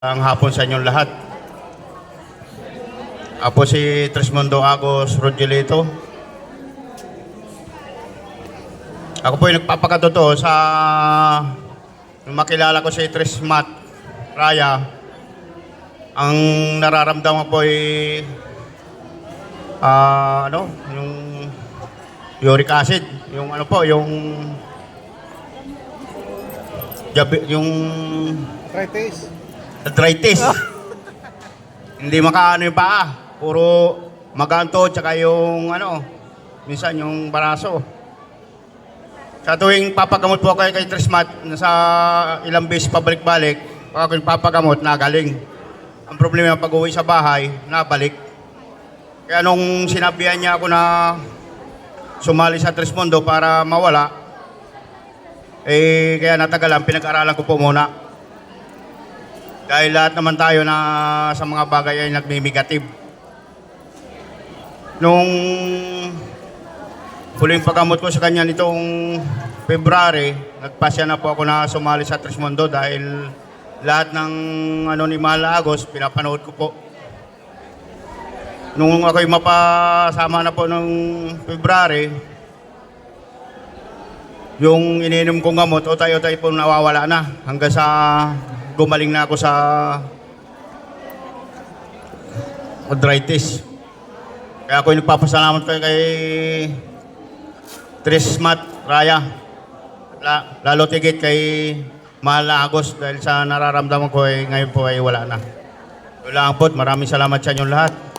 Ang hapon sa inyong lahat. Ako si Trismundo Agos Rogelito. Ako po yung nagpapakatotoo sa nung makilala ko si Trismat Raya. Ang nararamdaman ko ay yung uric acid, yung arthritis. Hindi makaano yung paa. Puro maganto, tsaka yung minsan yung baraso. Sa tuwing papagamot po kayo kay Trismat, nasa ilang beses pabalik-balik, pag ako yung papagamot, nagaling. Ang problema pag uwi sa bahay, nabalik. Kaya nung sinabihan niya ako na sumali sa Trismundo para mawala, kaya natagalan, pinag-aralan ko po muna. Dahil lahat naman tayo na sa mga bagay ay nagmimigative. Nung huling paggamot ko sa kanya nitong February, nagpasya na po ako na sumali sa Trismundo dahil lahat ng ni Mahal Agos, pinapanood ko po. Nung ako'y mapasama na po ng February, yung ininom kong gamot, utay-utay po nawawala na hanggang sa gumaling na ako sa arthritis. Kaya ako nagpapasalamat kay Trismat Raya. Lalo tigit kay Mahal Agos dahil sa nararamdaman ko ngayon po ay wala na. Wala ang pot. Maraming salamat sa inyong lahat.